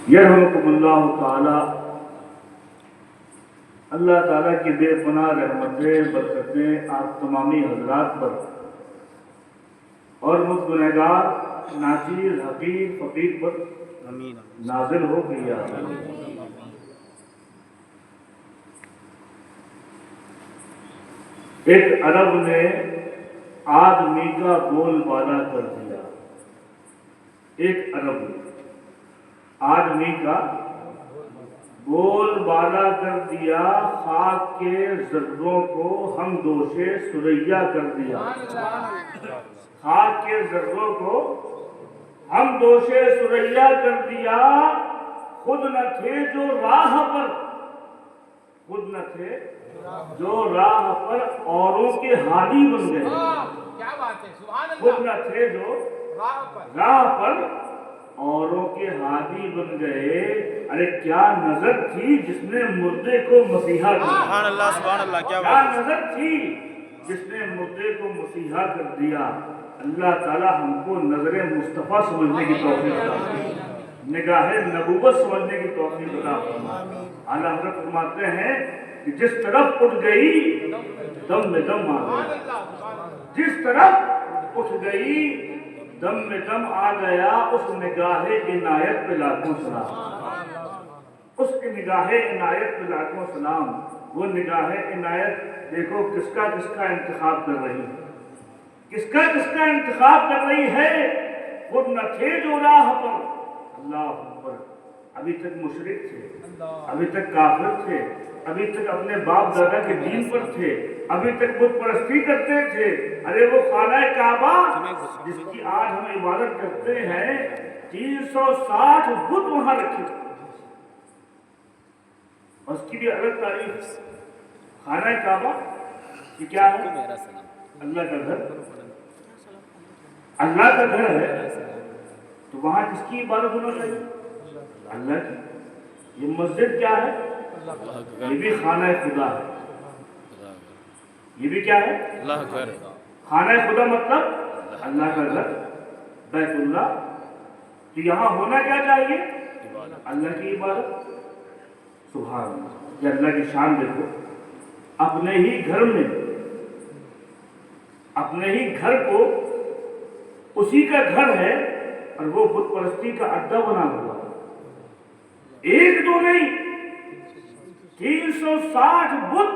یرحمکم اللہ تعالی. اللہ تعالیٰ کی بے پناہ رحمتیں برکتیں آپ تمامی حضرات پر اور مجھ گنہگار ناچیز حقیر فقیر پر نازل ہو گئی. ایک عرب نے آدمی کا بول بالا کر دیا. ایک عرب نے آدمی کا بول بالا کر دیا، خاک کے ذروں کو ہم دوشے سریا کر دیا. خاک کے ذروں کو ہم دوشے سریا کر دیا. خود نہ تھے جو راہ پر، خود نہ تھے جو راہ پر اوروں کے ہادی بن گئے. کیا بات ہے، سبحان اللہ. خود نہ تھے جو راہ پر اوروں کے ہادی بن گئے. ارے کیا نظر تھی جس نے مردے کو مسیحا کر دیا. سبحان اللہ سبحان اللہ. کیا نظر تھی جس نے مردے کو مسیحا کر دیا. اللہ تعالی ہم کو نظر مصطفیٰ سمجھنے کی توفیق عطا فرمائے، نگاہ نبوت سمجھنے کی توفیق عطا فرمائے. اعلیٰ حضرت فرماتے ہیں کہ جس طرف اٹھ گئی دم میں دم آ گیا. جس طرف اٹھ گئی دم میں دم آ گیا. اس نگاہ عنایت پہ لاکھوں سلام. اس کی نگاہ عنایت پہ لاکھوں سلام. وہ نگاہ عنایت دیکھو کس کا انتخاب کر رہی ہے، کس کا انتخاب کر رہی ہے. خود نہ تھے جو راہ پر. اللہ اکبر. ابھی تک مشرک تھے، ابھی تک کافر تھے، ابھی تک اپنے باپ دادا کے دین پر تھے، ابھی تک بت پرستی کرتے تھے. ارے وہ خانہ کعبہ جس کی آج ہم عبادت کرتے ہیں، 360 بت وہاں رکھے تھے. اس کی بھی الگ تعریف. خانہ کعبہ یہ کیا ہے؟ اللہ کا گھر. اللہ کا گھر ہے تو وہاں کس کی عبادت ہونا چاہیے؟ اللہ کی. یہ مسجد کیا ہے؟ یہ بھی خانہ خدا ہے. یہ بھی کیا ہے؟ اللہ کا گھر. خانہ خدا مطلب اللہ کا گھر، بیت اللہ. تو یہاں ہونا کیا چاہیے؟ اللہ کی عبادت. سبحان اللہ. یہ اللہ کی شان دیکھو. اپنے ہی گھر میں، اپنے ہی گھر کو اسی کا گھر ہے اور وہ بت پرستی کا اڈا بنا ہوا. ایک دو نہیں، 360 بت.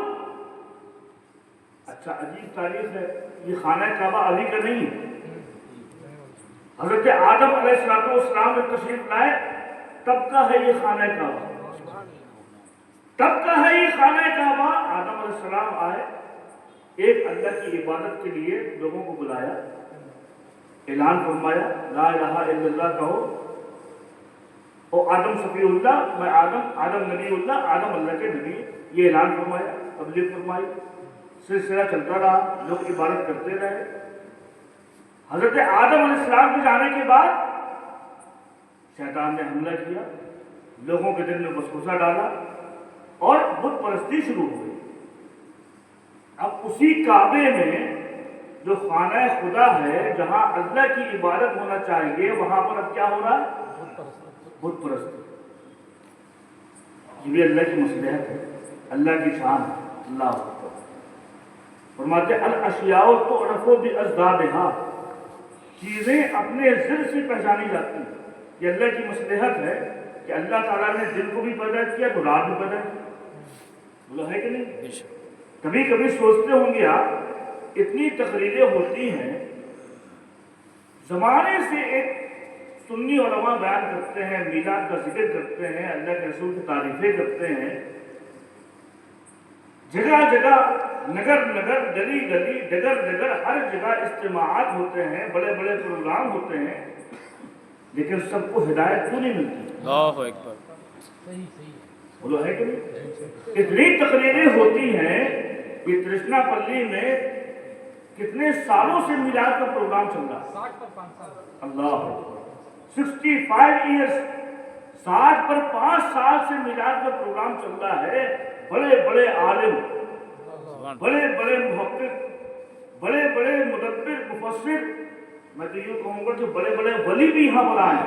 اچھا عجیب تاریخ ہے. یہ خانہ کعبہ علی کا نہیں ہے. حضرت آدم علیہ السلام نے تشریف لائے تب کا ہے یہ خانہ کعبہ. تب کا ہے یہ خانہ کعبہ. آدم علیہ السلام آئے، ایک اللہ کی عبادت کے لیے لوگوں کو بلایا، اعلان فرمایا لا الہ الا اللہ کہو. اور آدم صفی اللہ، میں آدم نبی اللہ، آدم اللہ کے نبی. یہ اعلان فرمایا، تبلیغ فرمائی. سلسلہ چلتا رہا، لوگ عبادت کرتے رہے. حضرت آدم علیہ السلام کے جانے کے بعد شیطان نے حملہ کیا، لوگوں کے دل میں وسوسہ ڈالا اور بت پرستی شروع ہو گئی. اب اسی کعبے میں جو خانہ خدا ہے، جہاں اللہ کی عبادت ہونا چاہیے، وہاں پر اب کیا ہو رہا ہے؟ بت پرستی. یہ بھی اللہ کی مصلحت ہے، اللہ کی شان ہے. اللہ اکبر. فرماتے الاشیاء تعرف بازدادها. چیزیں اپنے ذل سے پہچانی جاتی ہیں. یہ اللہ کی مصلحت ہے کہ اللہ تعالیٰ نے دن کو بھی پیدا کیا تو رات بھی پیدا کی. بولو ہے کہ نہیں؟ کبھی کبھی سوچتے ہوں گے آپ، اتنی تقریریں ہوتی ہیں، زمانے سے ایک سنی علماء بیان کرتے ہیں، میلاد کا ذکر کرتے ہیں، اللہ کے رسول کی تعریفیں کرتے ہیں، جگہ جگہ، نگر نگر، گلی گلی، ڈگر ڈگر، ہر جگہ اجتماعات ہوتے ہیں، بڑے بڑے پروگرام ہوتے ہیں، لیکن سب کو ہدایت کیوں نہیں ملتی؟ اللہ اکبر. بولو ہے کہ نہیں؟ اتنی تقریریں ہوتی ہیں کہ ترشنا پلی میں کتنے سالوں سے میلاد کا پروگرام چل رہا ہے. 60 پر 5 سال. اللہ 65 ایئرس، 60 پر 5 سال سے میلاد کا پروگرام چل رہا ہے. بڑے بڑے عالم، بڑے بڑے محقق، بڑے بڑے مدبر، مفسر، میں تو یہ کہوں گا کہ بڑے بڑے ولی بھی یہاں پر آئے ہیں.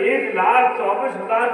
1,24,000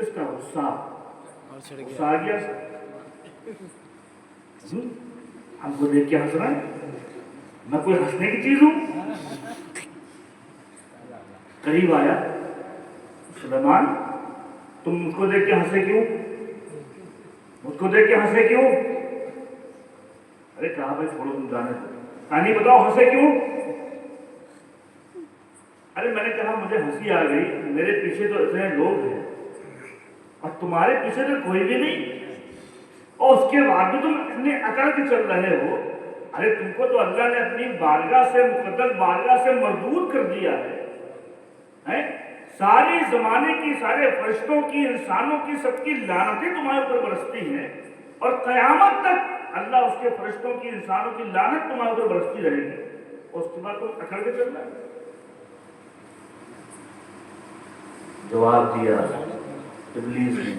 اس کا غصہ اور چھڑ غصہ آ گیا ہم کو دیکھ کے ہنس رہا ہے، میں کوئی ہنسنے کی چیز ہوں؟ قریب آیا، سلیمان تم مجھ کو دیکھ کے ہنسے کیوں؟ مجھ کو دیکھ کے ہنسے کیوں؟ ارے کہا بھائی چھوڑو تم جانے دو، کہانی بتاؤ ہنسے کیوں؟ ارے میں نے کہا مجھے ہنسی آ گئی، میرے پیچھے تو اتنے لوگ ہیں اور تمہارے پیچھے تو کوئی بھی نہیں، اور اس کے بعد بھی تم اتنے اکڑ کے چل رہے ہو۔ ارے تم کو تو اللہ نے اپنی بارگاہ سے، مقدس بارگاہ سے مردود کر دیا ہے۔ ساری زمانے کی، سارے فرشتوں کی، انسانوں کی، سب کی لعنتیں تمہارے اوپر برستی ہیں، اور قیامت تک اللہ اس کے فرشتوں کی، انسانوں کی لعنت تمہارے اوپر برستی رہے گی، اور اس کے بعد تم اکڑ کے چل رہے ہو۔ جواب دیا ابلیس نے،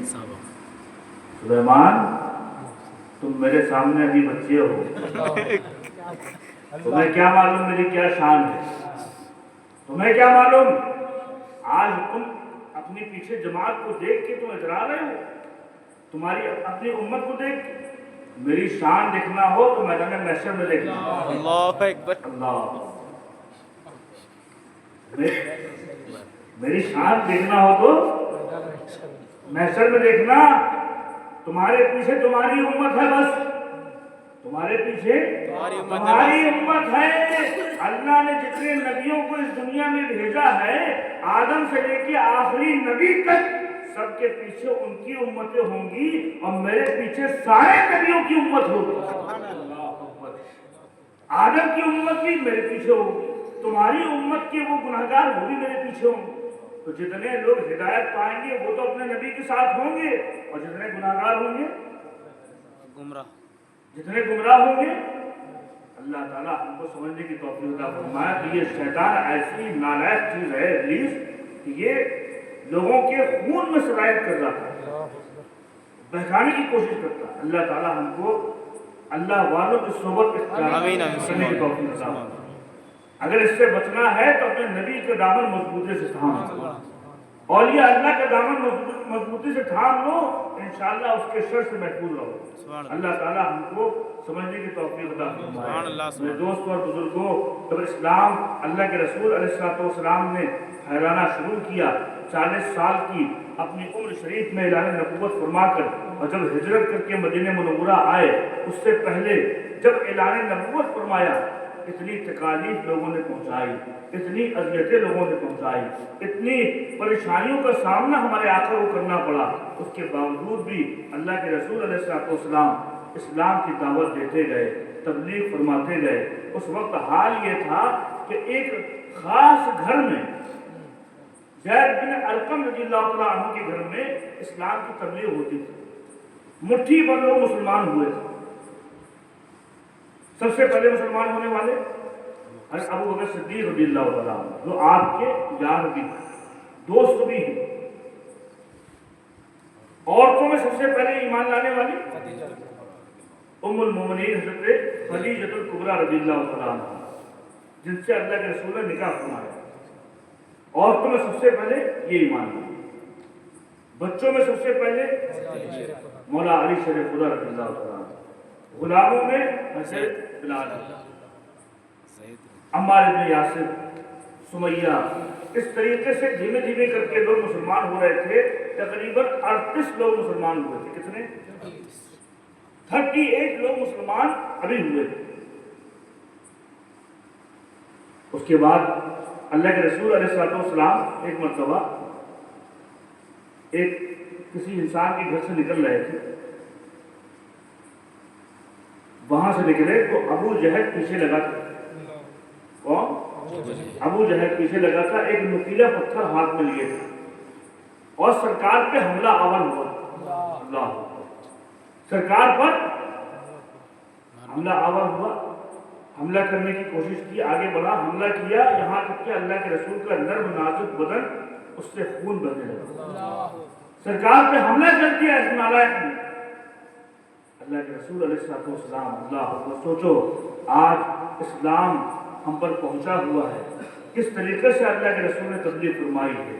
سلیمان تم میرے سامنے ابھی بچے ہو، تمہیں کیا معلوم میری کیا شان ہے؟ تمہیں کیا معلوم؟ آج تم اپنی پیچھے جماعت کو دیکھ کے تم اترا رہے ہو، تمہاری اپنی امت کو دیکھ کے۔ میری شان دیکھنا ہو تو میدان محشر میں دیکھنا۔ اللہ اکبر، اللہ، میری شان دیکھنا ہو تو محشر میں دیکھنا۔ تمہارے پیچھے تمہاری امت ہے، بس تمہارے پیچھے تمہاری امت ہے۔ اللہ نے جتنے نبیوں کو اس دنیا میں بھیجا ہے، آدم سے لے کے آخری نبی تک، سب کے پیچھے ان کی امتیں ہوں گی، اور میرے پیچھے سارے نبیوں کی امت ہوگی۔ آدم کی امت بھی میرے پیچھے ہوگی، تمہاری امت کے وہ گناہگار وہ بھی میرے پیچھے ہوں گے۔ تو جتنے لوگ ہدایت پائیں گے وہ تو اپنے نبی کے ساتھ ہوں گے، اور جتنے گناہگار ہوں گے، گمراہ، جتنے گمراہ ہوں گے۔ اللہ تعالیٰ ہم کو سمجھنے کی توفیق عطا فرمائے کہ یہ شیطان ایسی نالائق چیز ہے ابلیس کہ یہ لوگوں کے خون میں سرایت کر رہا ہے، بہکانے کی کوشش کرتا ہے۔ اللہ تعالیٰ ہم کو اللہ والوں کی صحبت اختیار کرنے کی توفیق عطا فرمائے۔ اگر اس سے بچنا ہے تو اپنے نبی کا دامن مضبوطی سے تھام لو، اولیاء اللہ کا دامن مضبوطی سے تھام لو، انشاءاللہ اس کے شر سے محفوظ رہو۔ اللہ تعالیٰ ہم کو سمجھنے کی توفیق عطا فرمائے۔ میرے دوستوں اور بزرگوں، جب اسلام اللہ کے رسول علیہ السلام نے پھیلانا شروع کیا، 40 سال کی اپنی عمر شریف میں اعلان نبوت فرما کر، اور جب ہجرت کر کے مدینہ منورہ آئے، اس سے پہلے جب اعلان نبوت فرمایا، اتنی تکالیف لوگوں نے پہنچائی، اتنی اذیتیں لوگوں نے پہنچائی، اتنی پریشانیوں کا سامنا ہمارے آقا کو کرنا پڑا، اس کے باوجود بھی اللہ کے رسول علیہ السلام اسلام کی دعوت دیتے گئے، تبلیغ فرماتے گئے۔ اس وقت حال یہ تھا کہ ایک خاص گھر میں، زید بن ارقم رضی اللہ تعالیٰ عنہ کے گھر میں اسلام کی تبلیغ ہوتی تھی، مٹھی بھر لوگ مسلمان ہوئے تھے۔ سب سے پہلے مسلمان ہونے والے حضرت ابو بکر صدیق رضی اللہ تعالیٰ عنہ، جو آپ کے یار بھی ہیں، دوست بھی ہیں۔ عورتوں میں سب سے پہلے ایمان لانے والی ام المومنین حضرت خدیجہ الکبریٰ رضی اللہ تعالیٰ عنہ، جن سے اللہ کے رسول نے نکاح فرمایا۔ عورتوں میں سب سے پہلے یہ ایمان لانے، بچوں میں سب سے پہلے مولا علی شیر خدا رضی اللہ تعالیٰ عنہ، غلاموں میں حضرت بلال، عمار بن یاسر، سمیہ۔ اس طریقے سے دھیمے دھیمے کر کے لوگ مسلمان ہو رہے تھے۔ تقریباً 38 لوگ مسلمان ہوئے تھے۔ کتنے؟ 38 لوگ مسلمان ابھی ہوئے تھے۔ اس کے بعد اللہ کے رسول علیہ السلام ایک مرتبہ ایک کسی انسان کے گھر سے نکل رہے تھے، وہاں سے نکلے تو ابو جہل پیچھے لگا تھا۔ کون؟ ابو جہل پیچھے لگا تھا، ایک نکیلا پتھر ہاتھ میں لیے تھا، اور سرکار پہ حملہ آور ہوا۔ اللہ، سرکار پر حملہ آور ہوا، حملہ کرنے کی کوشش کی، آگے بڑھا، حملہ کیا، یہاں تک کہ اللہ کے رسول کا نرم نازک بدن اس سے خون بہنے لگا۔ سرکار پہ حملہ کر دیا اس نالائق نے۔ اللہ کے رسول علیہ السلام، اللہ اکبر، سوچو آج اسلام ہم پر پہنچا ہوا ہے، کس طریقے سے اللہ کے رسول نے تبلیغ فرمائی ہے،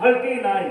39।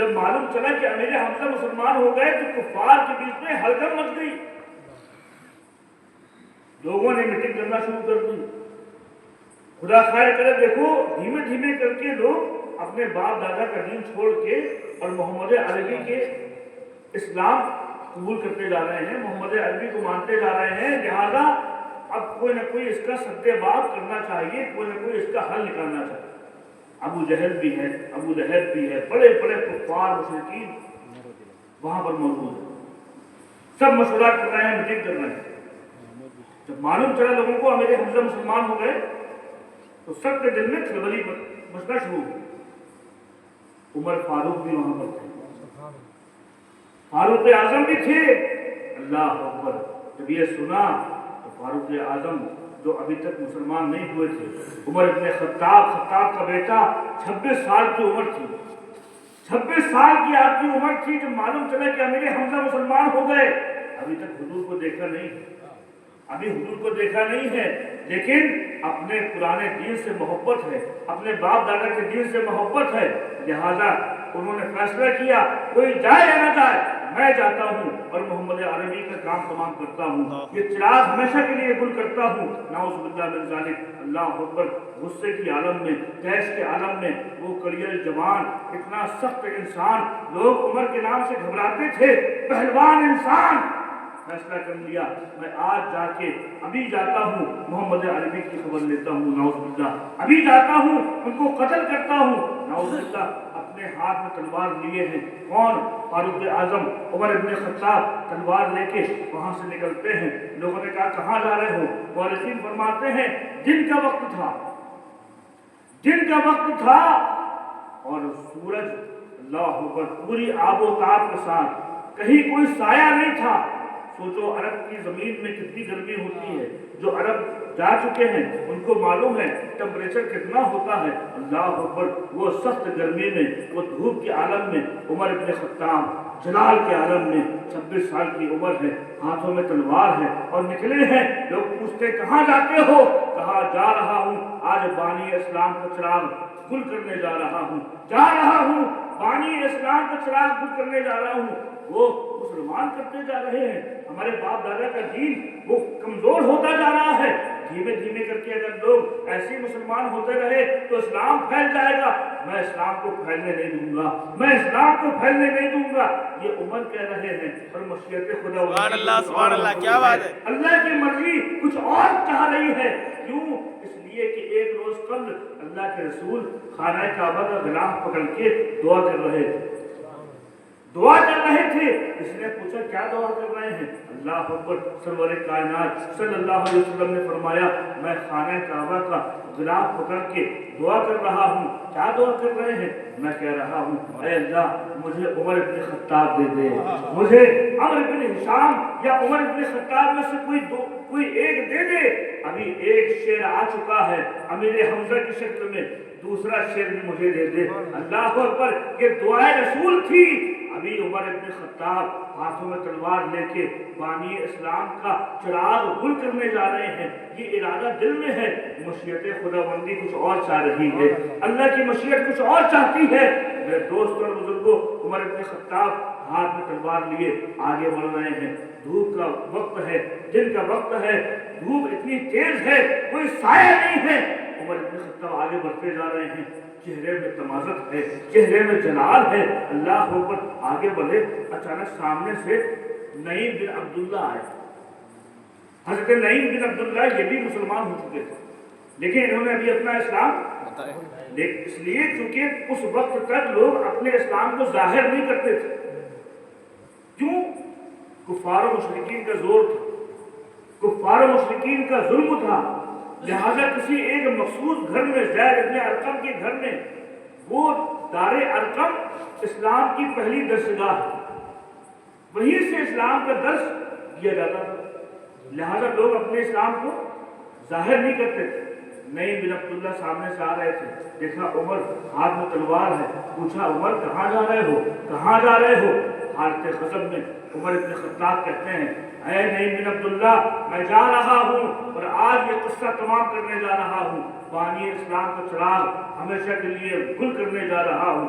جب معلوم چلا کہ امیر حمزہ مسلمان ہو گئے تو کفار کے بیچ میں ہلچل مچ گئی، لوگوں نے میٹنگ کرنا شروع کر دی۔ خدا خیر کرے، دیکھو دھیمے دھیمے کر کے لوگ اپنے باپ دادا کا دین چھوڑ کے اور محمد عربی کے اسلام قبول کرتے جا رہے ہیں، محمد عربی کو مانتے جا رہے ہیں، لہذا اب کوئی نہ کوئی اس کا سد باب کرنا چاہیے، کوئی نہ کوئی اس کا حل نکالنا چاہیے۔ ابو جہل بھی ہے، ابو لہب بھی ہے، بڑے بڑے کفار مشرکین وہاں پر موجود ہیں، سب مشورہ کر رہے ہیں، میٹنگ کر رہے ہیں۔ جب معلوم چلا لوگوں کو امیر حمزہ مسلمان ہو گئے تو سب کے دل میں کھلبلی مچنا شروع ہوئی۔ عمر فاروق بھی وہاں پر تھے، فاروق اعظم بھی تھے۔ اللہ اکبر، جب یہ سنا تو فاروق اعظم جو ابھی تک مسلمان نہیں ہوئے تھے، عمر ابن خطاب کا بیٹا، 26 سال کی عمر تھی، 26 سال کی آپ کی عمر تھی جب معلوم چلا کہ امیر حمزہ مسلمان ہو گئے۔ ابھی تک حضور کو دیکھا نہیں ہے، ابھی حضور کو دیکھا نہیں ہے، لیکن اپنے پرانے دین سے محبت ہے، اپنے باپ دادا کے دین سے محبت ہے، لہذا انہوں نے فیصلہ کیا کوئی جائے یا نہ جائے میں جاتا ہوں اور محمد عربی کا کام تمام کرتا ہوں، یہ چراغ ہمیشہ کے لیے گل کرتا ہوں۔ نعوذ باللہ من ذالک۔ اللہ اکبر، غصے کی عالم میں، تیش کے عالم میں وہ کڑیل جوان، اتنا سخت انسان، لوگ عمر کے نام سے گھبراتے تھے، پہلوان انسان فیصلہ کر لیا میں آج جا کے ابھی جاتا ہوں محمد عربی کی خبر لیتا ہوں، نعوذ باللہ، ابھی جاتا ہوں ان کو قتل کرتا ہوں، نعوذ باللہ۔ اپنے ہاتھ میں تلوار لیے ہیں، کون؟ فاروق اعظم عمر ابن خطاب تلوار لے کے وہاں سے نکلتے ہیں۔ لوگوں نے کہا کہاں جا رہے ہو؟ مورخین فرماتے ہیں دن کا وقت تھا، دن کا وقت تھا اور سورج اللہ اکبر پوری آب و تاب کے ساتھ، کہیں کوئی سایہ نہیں تھا۔ سوچو عرب کی زمین میں کتنی گرمی ہوتی ہے، جو عرب جا چکے ہیں ان کو معلوم ہے ٹمپریچر کتنا ہوتا ہے۔ اللہ اکبر، وہ سخت گرمی میں، وہ دھوپ کے عالم میں عمر ابن خطاب جلال کے عالم میں، 26 سال کی عمر ہے، ہاتھوں میں تلوار ہے اور نکلے ہیں۔ لوگ پوچھتے کہاں جاتے ہو؟ کہا جا رہا ہوں آج بانی اسلام کا چراغ گل کرنے جا رہا ہوں، جا رہا ہوں بانی اسلام کا چراغ گل کرنے جا رہا ہوں۔ وہ مسلمان کرتے جا رہے ہیں، ہمارے باپ دادا کا دین وہ کمزور ہوتا جا رہا ہے، دھیمے دھیمے کر کے اگر لوگ ایسے مسلمان ہوتے رہے تو اسلام پھیل جائے گا، میں اسلام کو پھیلنے نہیں دوں گا، میں اسلام کو پھیلنے نہیں دوں گا۔ یہ عمر کہہ رہے ہیں اور مشیت خدا سبحان اللہ، سبحان اللہ، کیا بات ہے۔ اللہ کی مرضی کچھ اور چاہ رہی ہے، کیوں؟ اس لیے کہ ایک روز قبل اللہ کے رسول خانہ کعبہ کا غلاف پکڑ کے دعا کر رہے تھے، دعا کر رہے تھے۔ اس نے پوچھا کیا دعا کر رہے ہیں؟ اللہ اکبر، سرور کائنات صلی اللہ علیہ وسلم نے فرمایا میں خانہ کعبہ کا غلاف پکڑ کے دعا کر رہا ہوں۔ کیا دعا کر رہے ہیں؟ میں کہہ رہا ہوں اے اللہ مجھے عمر ابن خطاب دے دے، مجھے عمر ابن ہشام یا عمر ابن خطاب میں سے کوئی ایک دے دے۔ ابھی ایک شعر آ چکا ہے امیر حمزہ کی شکل میں، دوسرا شعر بھی مجھے دے دے۔ اللہ اکبر، یہ دعائے رسول تھی۔ ابھی عمر ابن خطاب ہاتھوں میں تلوار لے کے بانی اسلام کا چراغ گل کرنے جا رہے ہیں، یہ ارادہ دل میں ہے، مشیت خداوندی کچھ اور چاہ رہی ہے، اللہ کی مشیت کچھ اور چاہتی ہے۔ میرے دوست اور بزرگوں، عمر ابن خطاب ہاتھ میں تلوار لیے آگے بڑھ رہے ہیں، دھوپ کا وقت ہے، دن کا وقت ہے، دھوپ اتنی تیز ہے کوئی سایہ نہیں ہے۔ عمر ابن خطاب آگے بڑھتے جا رہے ہیں، چہرے میں تمازت ہے، چہرے میں جلال ہے، اللہ اوپر آگے بڑھے۔ اچانک سامنے سے نعیم بن عبداللہ آئے۔ حضرت نعیم بن عبداللہ یہ بھی مسلمان ہو چکے تھے، لیکن انہوں نے ابھی اپنا اسلام اس لیے چونکہ اس وقت تک لوگ اپنے اسلام کو ظاہر نہیں کرتے تھے، کیوں؟ کفار و مشرکین کا زور تھا، کفار و مشرکین کا ظلم تھا، لہذا کسی ایک مخصوص گھر میں، زید ابن ارقم کے گھر میں، وہ دار ارقم اسلام کی پہلی درسگاہ ہے، وہیں سے اسلام کا درس دیا جاتا تھا، لہذا لوگ اپنے اسلام کو ظاہر نہیں کرتے تھے۔ نعیم بن عبداللہ سامنے سے آ رہے تھے، دیکھا عمر ہاتھ میں تلوار ہے، پوچھا عمر کہاں جا رہے ہو، کہاں جا رہے ہو؟ حالت غضب میں عمر ابن خطاب کہتے ہیں اے نعیم بن عبداللہ میں جا رہا ہوں اور آج یہ قصہ تمام کرنے جا رہا ہوں، بانی اسلام کا چراغ ہمیشہ کے لیے گل کرنے جا رہا ہوں۔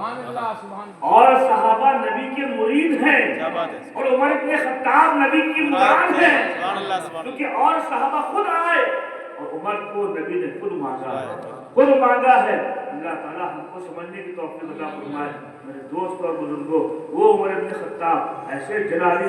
اور صحابہ نبی کے مرید کیا ہیں بات ہے اور عمر ابن خطاب نبی کی مراد ہے، سبحان اللہ سبحان اللہ کیونکہ اور صحابہ خود آئے اور عمر کو نبی نے خود مانگا ہے۔ اللہ تعالیٰ ہم کو سمجھنے کی توفیق عطا فرمائے۔ میرے دوست اور بزرگوں، وہ عمر ابن خطاب ایسے جلالی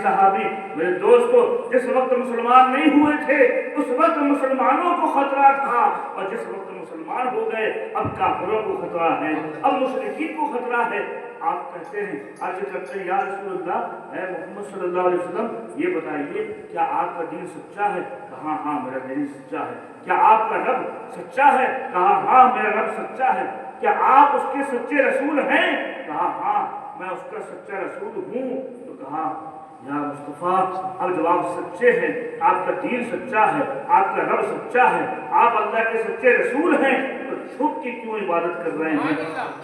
صحابی میرے دوستوں، جس وقت مسلمان نہیں ہوئے تھے اس وقت مسلمانوں کو خطرہ تھا، اور جس وقت مسلمان ہو گئے اب کافروں کو خطرہ ہے، اب مشرکین کو خطرہ ہے۔ آپ کہتے ہیں، آج کرتے ہیں، یا رسول اللہ، اے محمد صلی اللہ علیہ وسلم، یہ بتائیے کیا آپ کا دین سچا ہے؟ کہا ہاں میرا دین سچا ہے۔ کیا آپ کا رب سچا ہے؟ کہا ہاں میرا رب سچا ہے۔ کیا آپ اس کے سچے رسول ہیں؟ کہا ہاں میں اس کا سچا رسول ہوں۔ تو کہا یا مصطفیٰ، اب جب آپ سچے ہیں، آپ کا دین سچا ہے، آپ کا رب سچا ہے، آپ اللہ کے سچے رسول ہیں، تو چھپ کے کیوں عبادت کر رہے ہیں؟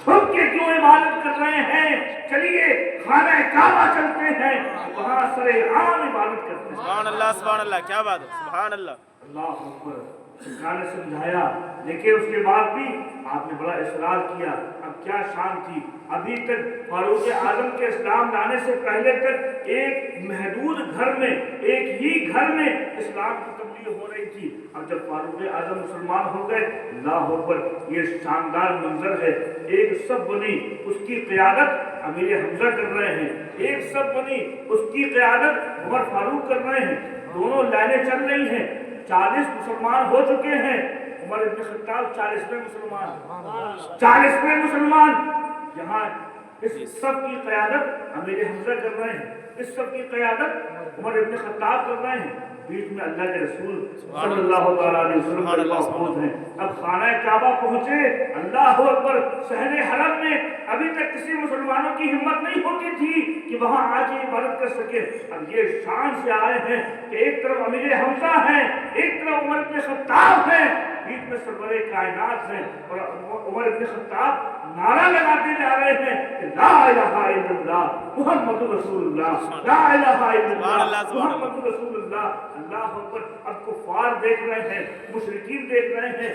چھپ کے کیوں عبادت کر رہے ہیں؟ چلیے خانہ کعبہ چلتے ہیں، وہاں سر عام عبادت کرتے ہیں۔ سبحان اللہ کیا بات ہے سبحان اللہ اللہ اکبر۔ سرکار نے سمجھایا، لیکن اس کے بعد بھی آپ نے بڑا اصرار کیا۔ اب کیا شان تھی، ابھی تک فاروق اعظم کے اسلام لانے سے پہلے تک ایک محدود گھر میں، ایک ہی گھر میں اسلام کی تبلیغ ہو رہی تھی۔ اب جب فاروق اعظم مسلمان ہو گئے، اللہ اکبر، یہ شاندار منظر ہے۔ ایک سب بنی، اس کی قیادت امیر حمزہ کر رہے ہیں، ایک سب بنی اس کی قیادت عمر فاروق کر رہے ہیں، دونوں لائنیں چل رہی ہیں۔ 40 مسلمان ہو چکے ہیں، عمر ابن خطاب 40ویں مسلمان۔ یہاں اس سب کی قیادت امیر حمزہ کر رہے ہیں، اس سب کی قیادت عمر ابن خطاب کر رہے ہیں، بیچ میں اللہ کے رسول صلی اللہ علیہ وسلم موجود ہیں۔ اب خانہ کعبہ پہنچے، اللہ اکبر، شہر حرم میں ابھی تک کسی مسلمانوں کی ہمت نہیں ہوتی تھی کہ وہاں آ کے عبادت کر سکے۔ اب یہ شان سے آئے ہیں کہ ایک طرف امیر حمزہ ہیں، ایک طرف عمر ابن خطاب ہیں، بیچ میں سرور کائنات ہیں، اور عمر ابن خطاب نعرہ لگاتے جا رہے ہیں کہ لا الہ الا اللہ محمد رسول اللہ، لا الہ الا اللہ محمد رسول اللہ۔ اللہ اکبر۔ اب کفار دیکھ رہے ہیں، مشرکین دیکھ رہے ہیں،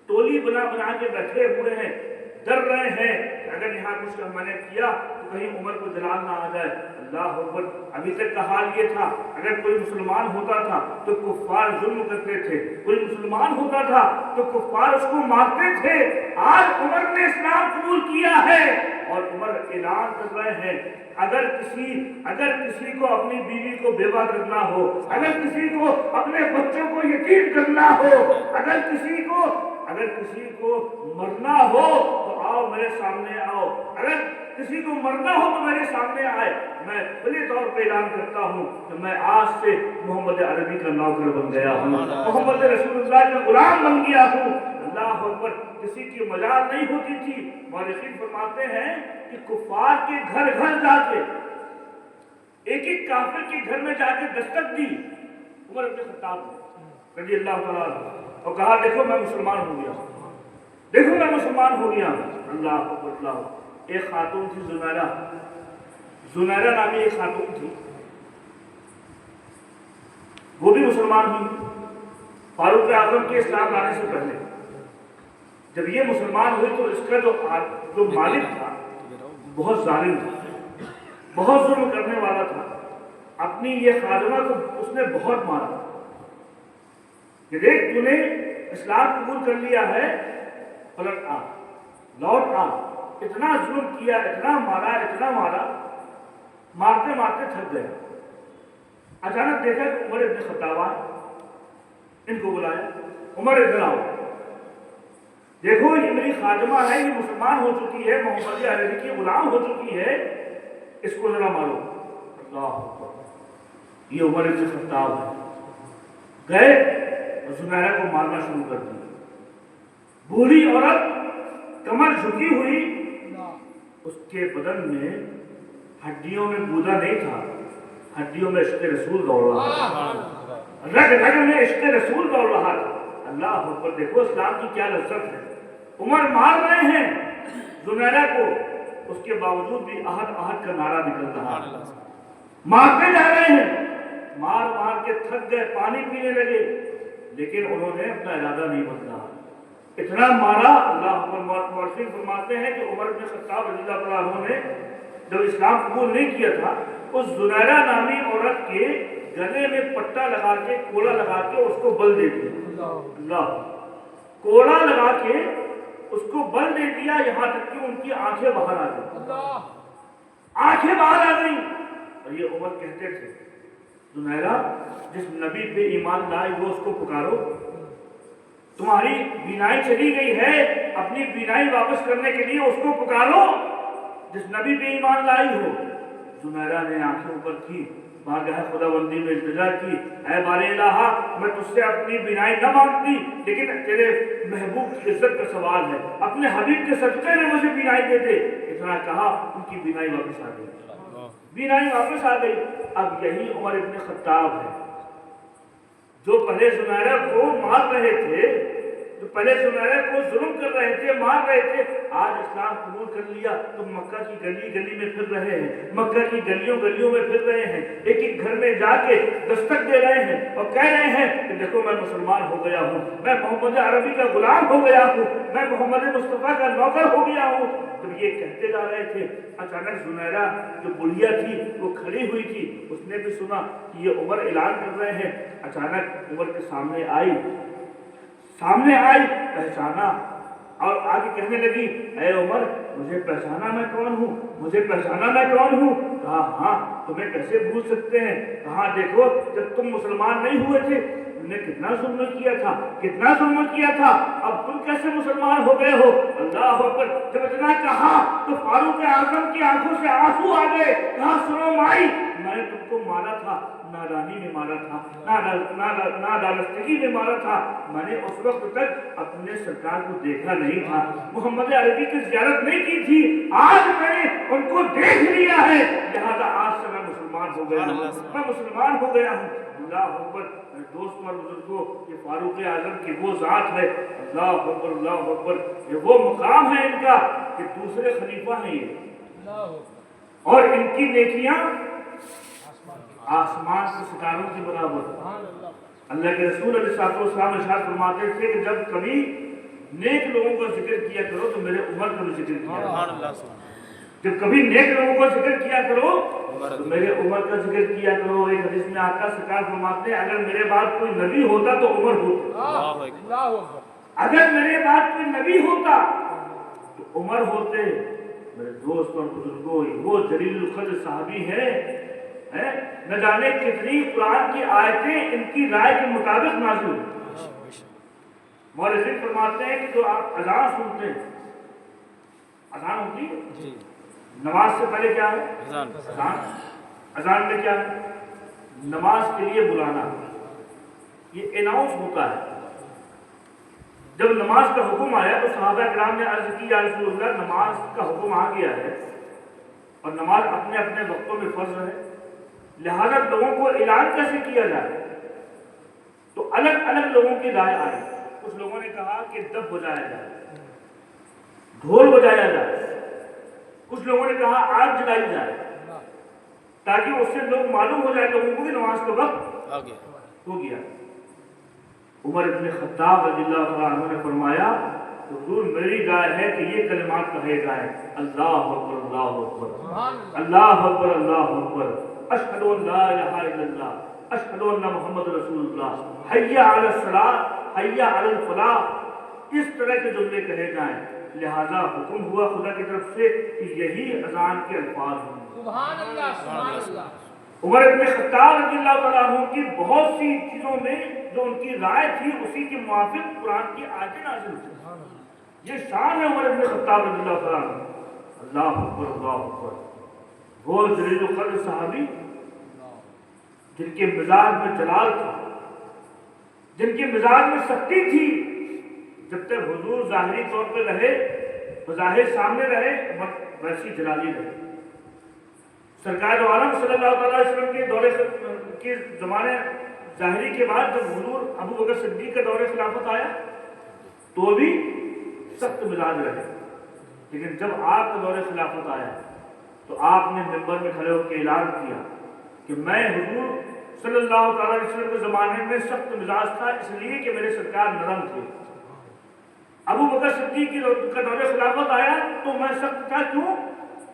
ٹولی بنا بنا کے بیٹھے ہوئے ہیں، ڈر رہے ہیں کہ اگر یہاں کچھ میں نے کیا تو کہیں عمر کو جلال نہ آ جائے۔ اللہ اکبر۔ ابھی تک کا حال یہ تھا، اگر کوئی مسلمان ہوتا تھا تو کفار ظلم کرتے تھے، کوئی مسلمان ہوتا تھا تو کفار اس کو مارتے تھے۔ آج عمر نے اسلام قبول کیا ہے اور عمر اعلان کر رہے ہیں، اگر کسی کو اپنی بیوی کو بیوہ کرنا ہو، اگر کسی کو اپنے بچوں کو یتیم کرنا ہو، اگر کسی کو مرنا ہو تو آؤ میرے سامنے آؤ، اگر کسی کو مرنا ہو تو میرے سامنے آئے۔ میں کھلے طور پہ اعلان کرتا ہوں کہ میں آج سے محمد عربی کا نوکر بن گیا ہوں، محمد رسول اللہ کا غلام بن گیا ہوں۔ اللہ اکبر۔ کسی کی مجال نہیں ہوتی تھی۔ مورخین فرماتے ہیں کہ کفار کے گھر گھر جا کے، ایک ایک کافر کے گھر میں جا کے دستک دی عمر بن خطاب نے رضی اللہ تعالیٰ عنہ، اور کہا دیکھو میں مسلمان ہو گیا، دیکھو میں مسلمان ہو گیا۔ اللہ اکبر۔ اللہ۔ ایک خاتون تھی زنیرہ نامی ایک خاتون تھی، وہ بھی مسلمان ہوئی فاروق اعظم کے اسلام لانے سے پہلے۔ جب یہ مسلمان ہوئی تو اس کا جو مالک تھا بہت ظالم تھا، بہت ظلم کرنے والا تھا۔ اپنی یہ خادمہ کو اس نے بہت مارا کہ دیکھ تو نے اسلام قبول کر لیا ہے، پلٹ آ، لوٹ آ۔ اتنا ظلم کیا، اتنا مارا، مارتے مارتے تھک گئے۔ اچانک دیکھا کہ عمر ابن خطاب آئے، ان کو بلایا، عمر ادھر آؤ، دیکھو یہ میری خادمہ ہے، یہ مسلمان ہو چکی ہے، محمد عربی کی غلام ہو چکی ہے، اس کو ذرا مارو۔ اللہ اکبر۔ یہ عمر ابن خطاب ہے، گئے اور زنیرہ کو مارنا شروع کر دیا۔ بوڑھی عورت کمر جھکی ہوئی، اس کے بدن میں ہڈیوں میں گودا نہیں تھا، ہڈیوں میں عشق رسول دوڑ رہا تھا، رگ رگ میں عشق رسول دوڑ رہا تھا۔ اللہ اکبر۔ دیکھو اسلام کی کیا لذت ہے۔ عمر مار رہے ہیں زنیرہ کو، اس کے باوجود بھی احد احد کا نعرہ نکل رہا ہے، مارتے جا رہے ہیں، مار کے تھک گئے، پانی پینے لگے، لیکن انہوں نے اپنا ارادہ نہیں بدلا۔ اتنا مارا اللہ مورخین فرماتے ہیں کہ عمر بن خطاب رضی اللہ تعالیٰ عنہ نے جب اسلام قبول نہیں کیا تھا اس زنیرہ نامی عورت کے گلے میں پٹا لگا کے کوڑا لگا کے اس کو بل دے دیا اللہ کوڑا لگا کے اس کو بل دے دیا یہاں تک کہ ان کی آنکھیں باہر آ گئی آنکھیں باہر آ گئی اور یہ عمر کہتے تھے زنیرہ جس نبی پہ ایمان لائے وہ اس کو پکارو تمہاری بینائی چلی گئی ہے اپنی بینائی واپس کرنے کے لیے اس کو پکارو جس نبی پہ ایمان لائی ہو زنیرہ نے آنکھیں اوپر کی بارگاہ خداوندی میں التجا کی اے بار الہا میں تجھ سے اپنی بینائی نہ مانگتی لیکن تیرے محبوب کی عزت کا سوال ہے اپنے حبیب کے صدقے میں مجھے بینائی دے دے اتنا کہا ان کی بینائی واپس آ گئی بینائی واپس آ گئی اب یہی عمر ابن خطاب ہے جو پہلے زنیرہ کو مار رہے تھے جو پہلے زنیرہ کو ظلم کر رہے تھے مار رہے تھے آج اسلام قبول کر لیا تو مکہ کی گلی گلی میں پھر رہے ہیں مکہ کی گلیوں گلیوں میں پھر رہے ہیں ایک ایک گھر میں جا کے دستک دے رہے ہیں اور کہہ رہے ہیں کہ دیکھو میں مسلمان ہو گیا ہوں میں محمد عربی کا غلام ہو گیا ہوں میں محمد مصطفیٰ کا نوکر ہو گیا ہوں جب یہ کہتے جا رہے تھے اچانک زنیرہ جو بڑھیا تھی وہ کھڑی ہوئی تھی اس نے بھی سنا کہ یہ عمر اعلان کر رہے ہیں اچانک عمر کے سامنے آئی پہچانا اور آگے کہنے لگی اے عمر مجھے پہچانا میں کون ہوں مجھے پہچانا میں کون ہوں کہا ہاں تمہیں کیسے بھول سکتے ہیں کہا دیکھو جب تم مسلمان نہیں ہوئے تھے تم نے کتنا ظلم کیا تھا اب تم کیسے مسلمان ہو گئے ہو اللہ اکبر جب اتنا کہا تو فاروق اعظم کی آنکھوں سے آنسو آ گئے کہا سنو مائی میں نے تم کو مارا تھا نادانی میں مارا تھا نادانستگی میں مارا تھا میں نے اس وقت تک اپنے سرکار کو دیکھا نہیں تھا محمد عربی کی زیارت نہیں کی تھی آج میں نے ان کو دیکھ لیا ہے لہذا آج سے میں مسلمان ہو گیا ہوں اللہ اکبر دوستوں اور بزرگوں یہ فاروق اعظم کی وہ ذات ہے اللہ اکبر یہ وہ مقام ہے ان کا کہ دوسرے خلیفہ ہیں یہ اور ان کی نیکیاں آسمان کے ستاروں کے برابر اللہ کے رسول علیہ السلام ارشاد فرماتے تھے کہ جب کبھی نیک لوگوں کا ذکر کیا کرو تو میرے عمر کا بھی ذکر کیا کرو جب کبھی نیک لوگوں کا ذکر کیا کرو تو میرے عمر کا ذکر کیا کرو ایک حدیث میں آقا سرکار فرماتے ہیں اگر میرے بعد کوئی نبی ہوتا تو عمر ہوتا اگر میرے بعد کوئی نبی ہوتا تو عمر ہوتے میرے دوست اور بزرگوں وہ جلیل القدر صحابی ہے نہ جانے کتنی قرآن کی آیتیں ان کی رائے کے مطابق نازل ہوئی مورخین فرماتے ہیں کہ جو آپ اذان سنتے ہیں اذان ہوتی ہے نماز سے پہلے کیا ہے اذان میں کیا ہے نماز کے لیے بلانا یہ اناؤنس ہوتا ہے جب نماز کا حکم آیا تو صحابہ کرام نے عرض کی یا رسول اللہ نماز کا حکم آ گیا ہے اور نماز اپنے اپنے وقتوں میں فرض ہے لہذا لوگوں کو اعلان کیسے کیا جائے تو الگ الگ لوگوں کی رائے آئی کچھ لوگوں نے کہا کہ دف بجایا جائے ڈھول بجایا جائے کچھ لوگوں نے کہا آگ جلائی جائے تاکہ اس سے لوگ معلوم ہو جائے لوگوں کو کہ نماز کا وقت ہو گیا عمر ابن خطاب رضی اللہ عنہ نے فرمایا حضور میری رائے ہے کہ یہ کلمات کہے جائیں اللہ اکبر اللہ اکبر اللہ اکبر اللہ اکبر اشہد ان لا الہ الا اللہ اشہد ان محمد رسول اللہ حی علی الصلاۃ حی علی الفلاح اس طرح کے جملے کہے جائیں لہذا حکم ہوا خدا کی طرف سے کہ یہی اذان کے الفاظ ہوں سبحان اللہ سبحان اللہ عمر ابن خطاب رضی اللہ تعالیٰ عنہ کی بہت سی چیزوں میں جو ان کی رائے تھی اسی کے موافق قرآن کی آیتیں نازل ہوئی یہ شان ہے عمر ابن خطاب رضی اللہ تعالیٰ عنہ اللہ اکبر اللہ اکبر وہ جلیل القدر صحابی جن کے مزاج میں جلال تھا جن کے مزاج میں سختی تھی جب تک حضور ظاہری طور پہ رہے بظاہر سامنے رہے ویسی جلالی رہے سرکار دو عالم صلی اللہ علیہ وسلم کے دور کے زمانے ظاہری کے بعد جب حضور ابو بکر صدیق کا دور خلافت آیا تو بھی سخت مزاج رہے لیکن جب آپ کا دور خلافت آیا تو آپ نے منبر میں کھڑے ہو کے اعلان کیا کہ میں حضور صلی اللہ تعالی علیہ وسلم کے زمانے میں سخت مزاج تھا اس لیے کہ میرے سرکار نرم تھے ابو بکر صدیق کا دور خلافت آیا تو میں سخت تھا، کیوں؟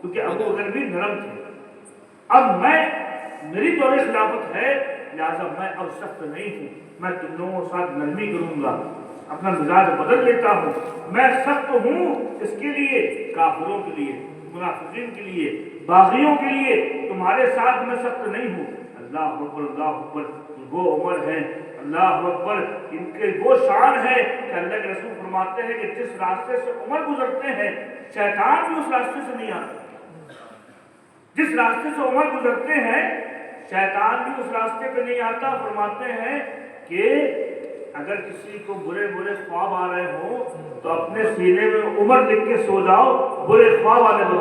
کیونکہ ابو بکر بھی نرم تھے۔ اب میری دور خلافت ہے، لہٰذا میں اب سخت نہیں ہوں، میں تم لوگوں کے ساتھ نرمی کروں گا، اپنا مزاج بدل لیتا ہوں۔ میں سخت ہوں اس کے لیے، کافروں کے لیے، منافقین کے لیے، باغیوں کے لیے، تمہارے ساتھ میں سخت نہیں ہوں۔ اللہ اکبر، اللہ اکبر، وہ عمر ہے، اللہ اکبر، ان کے وہ شان ہے کہ اللہ کے رسول فرماتے ہیں کہ جس راستے سے عمر گزرتے ہیں شیطان بھی اس راستے سے نہیں آتا۔ جس راستے سے عمر گزرتے ہیں شیطان بھی اس راستے پہ نہیں آتا۔ فرماتے ہیں کہ اگر کسی کو برے برے خواب آ رہے ہوں تو اپنے سینے میں عمر لکھ کے سو جاؤ، برے خواب آنے بن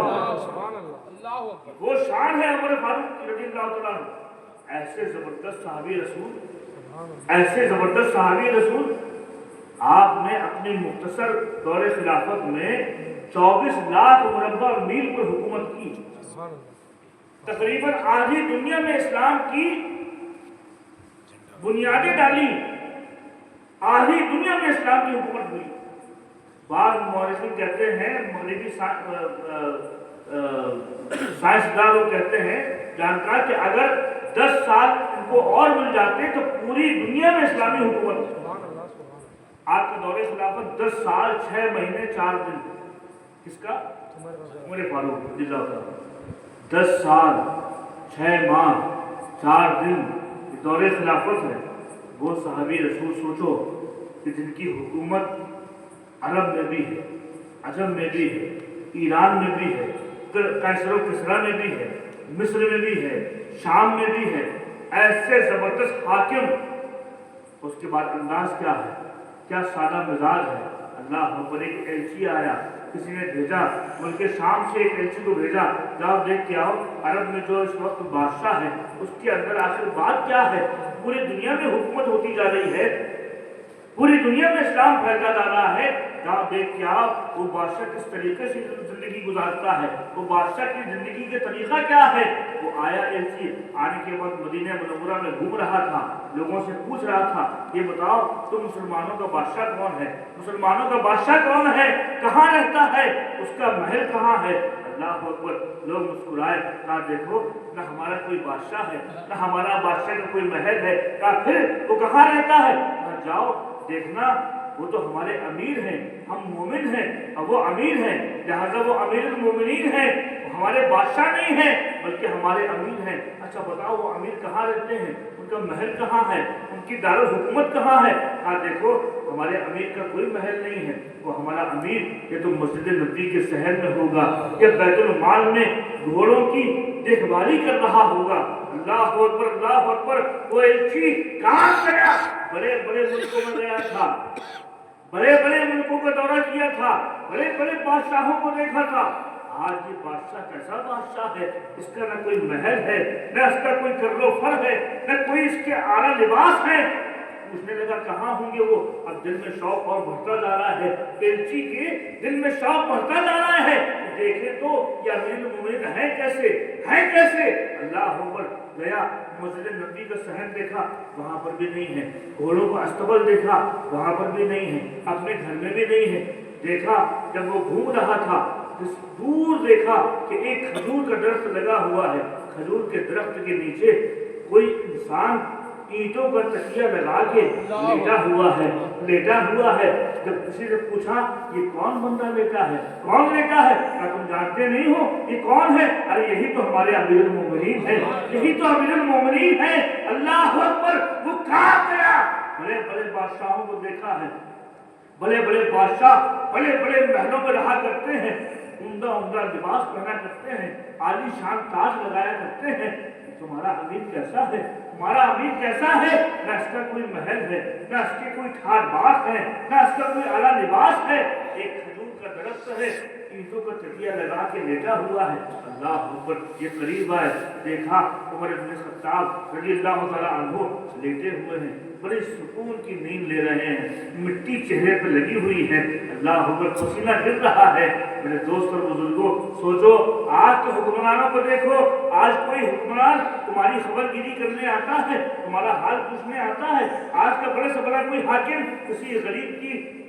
جاؤ۔ وہ شان ہے عمر فاروق رضی اللہ تعالیٰ عنہ۔ ایسے زبردست صحابی رسول، ایسے زبردست صحابی رسول، آپ نے اپنی مختصر دور خلافت میں 24 لاکھ مربع میل پر حکومت کی، تقریباً آدھی دنیا میں اسلام کی بنیادیں ڈالی، آدھی دنیا میں اسلام کی حکومت ہوئی۔ بعض مورخین کہتے ہیں، مغربی سائنسداں لوگ کہتے ہیں، جانکار، کہ اگر 10 سال ان کو اور مل جاتے تو پوری دنیا میں اسلامی حکومت ہوتی۔ آپ کا دور خلافت 10 سال 6 مہینے 4 دن، کس کا؟ عمر فاروق رضی اللہ عنہ۔ 10 سال 6 ماہ 4 دن دور خلافت ہے۔ وہ صحابی رسول سوچو کہ جن کی حکومت عرب میں بھی ہے، عجم میں بھی ہے، ایران میں بھی ہے، قیصر و کسریٰ میں بھی ہے، مصر میں بھی ہے، شام میں بھی ہے، ایسے زبردست حاکم، اس کے بعد انداز کیا ہے، کیا سادہ مزاج ہے۔ اللہ اکبر، ایک ایلچی آیا، کسی نے بھیجا ملک شام سے، ایک ایلچی کو بھیجا، جاؤ دیکھ کے آؤ عرب میں جو اس وقت بادشاہ ہے اس کے اندر آخر بات کیا ہے۔ پوری دنیا میں حکومت ہوتی جا رہی ہے، پوری دنیا میں اسلام پھیلتا جا رہا ہے، جاؤ دیکھ کے آؤ وہ بادشاہ کس طریقے سے زندگی گزارتا ہے، وہ بادشاہ کی زندگی کا طریقہ کیا ہے۔ وہ آیا ایلچی، آنے کے بعد مدینہ منورہ میں گھوم رہا تھا، لوگوں سے پوچھ رہا تھا، یہ بتاؤ تم مسلمانوں کا بادشاہ کون ہے، مسلمانوں کا بادشاہ کون ہے، کہاں رہتا ہے، اس کا محل کہاں ہے۔ اللہ اکبر، لوگ مسکرائے، کہا دیکھو نہ ہمارا کوئی بادشاہ ہے، نہ ہمارا بادشاہ کا کوئی محل ہے، کہا پھر وہ کہاں رہتا ہے، کہا جاؤ دیکھنا وہ تو ہمارے امیر ہیں، ہم مومن ہیں اور وہ امیر ہیں، لہذا وہ امیر المومنین ہیں، ہمارے بادشاہ نہیں ہیں بلکہ ہمارے امیر ہیں۔ اچھا بتاؤ وہ امیر کہاں رہتے ہیں، ان کا محل کہاں ہے، ان کی دارالحکومت کہاں ہے۔ کہا دیکھو ہمارے امیر کا کوئی محل نہیں ہے، وہ ہمارا امیر یہ تو مسجد نبی کے صحن میں ہوگا، یا بیت المال میں گھوڑوں کی دیکھ بھالی کر رہا ہوگا۔ اللہ اکبر، اللہ اکبر، وہ ایلچی کہاں گیا، بڑے بڑے ملکوں میں گیا تھا، بڑے بڑے ملکوں کا دورہ کیا تھا، بڑے بڑے بادشاہوں کو دیکھا تھا۔ آج یہ بادشاہ کیسا بادشاہ ہے، اس کا نہ کوئی محل ہے، نہ اس کا کوئی کر و فر ہے، نہ کوئی اس کے اعلیٰ لباس ہے۔ پوچھنے لگا کہاں ہوں گے وہ، اب دل میں شوق اور بڑھتا جا رہا ہے، ایلچی کے دل میں شوق بڑھتا جا رہا ہے، دیکھے تو یہ امیر المومنین ہے کیسے، ہے کیسے۔ اللہ اکبر، گیا مسجد نبی کا صحن دیکھا، وہاں پر بھی نہیں ہے، گھوڑوں کا استبل دیکھا، وہاں پر بھی نہیں ہے، اپنے گھر میں بھی نہیں ہے۔ دیکھا جب وہ گھوم رہا تھا دور دیکھا کہ ایک کھجور کا درخت لگا ہوا ہے، کھجور کے درخت کے نیچے کوئی انسان اینٹوں کا تکیہ لگا کے لیٹا ہوا ہے، لیٹا ہوا ہے۔ جب کسی سے پوچھا یہ کون بندہ لیٹا ہے، کون لیٹا ہے، کیا تم جانتے نہیں ہو یہ کون ہے؟ ارے یہی تو ہمارے امیر المومنین ہیں، یہی تو امیر المومنین ہیں۔ اللہ اکبر، وہ کہاں گیا، بڑے بڑے بادشاہوں کو دیکھا ہے، بڑے بڑے بادشاہ بڑے بڑے محلوں میں رہا کرتے ہیں، عمدہ عمدہ لباس پہنا کرتے ہیں، عالی شان تاج لگایا کرتے ہیں۔ تمہارا امیر کیسا ہے، تمہارا امیر کیسا ہے، نہ اس کا کوئی محل ہے، نہ اس کے کوئی ٹھار باغ ہے، نہ اس کا کوئی اعلیٰ لباس ہے، ایک کھجور کا درخت ہے، اینٹوں کا تکیہ لگا کے لیٹا ہوا ہے۔ اللہ اکبر، یہ قریب آئے، دیکھا عمر بن خطاب رضی اللہ تعالیٰ عنہ لیٹے ہوئے ہیں، بڑی سکون کی نیند لے رہے ہیں، مٹی چہرے پہ لگی ہوئی ہے، اللہ اکبر، پسینہ گر رہا ہے۔ میرے دوست اور بزرگوں، سوچو آج کے حکمرانوں کو دیکھو، آج کوئی حکمران تمہاری خبر گیری کرنے آتا ہے، تمہارا حال پوچھنے آتا ہے؟ آج کا بڑے سے بڑا کوئی حاکم کسی غریب کی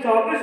24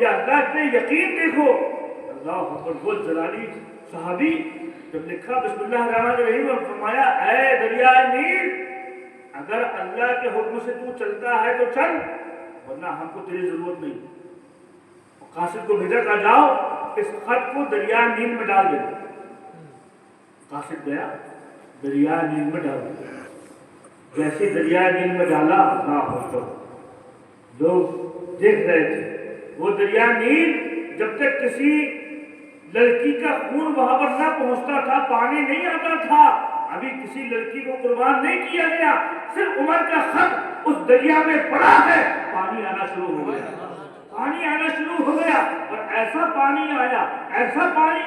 یا اللہ پہ یقین دیکھو. اللہ اکبر. وہ جلالی صحابی جب لکھا بسم اللہ الرحمن الرحیم اور فرمایا اے دریا نیل اگر اللہ کے حکم سے تو چلتا ہے تو چل ورنہ ہم کو تیری ضرورت نہیں. قاصد کو بھیجا کہا جاؤ اس خط کو دریا نیل میں ڈال دے. قاصد گیا دریا نیل میں ڈال دیا. جیسے دریا نیل میں ڈالا اللہ اکبر لوگ دیکھ رہے تھے. وہ دریا نیل جب تک کسی لڑکی کا خون وہاں پر نہ پہنچتا تھا پانی نہیں آتا تھا. ابھی کسی لڑکی کو قربان نہیں کیا گیا. صرف عمر کا خط اس دریا میں پڑا ہے پانی آنا شروع ہو گیا. پانی آنا شروع ہو گیا اور ایسا پانی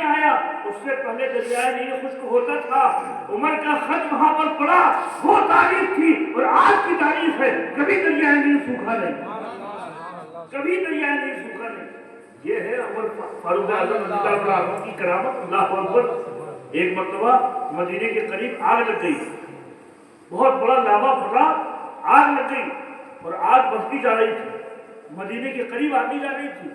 آیا اس سے پہلے دریا نیل خشک ہوتا تھا. عمر کا خط وہاں پر پڑا. وہ تاریخ تھی اور آج کی تاریخ ہے. کبھی دریا نیل سوکھا نہیں. کبھی دریا نیل سوکھا نہیں. یہ ہے عمر فاروق اعظم رضی اللہ عنہ کی کرامت. اللہ اکبر. ایک مرتبہ مدینے کے قریب آگ لگ گئی. بہت بڑا لاوا پھٹا. آگ لگ گئی اور آگ بڑھتی جا رہی تھی. مدینے کے قریب آتی جا رہی تھی.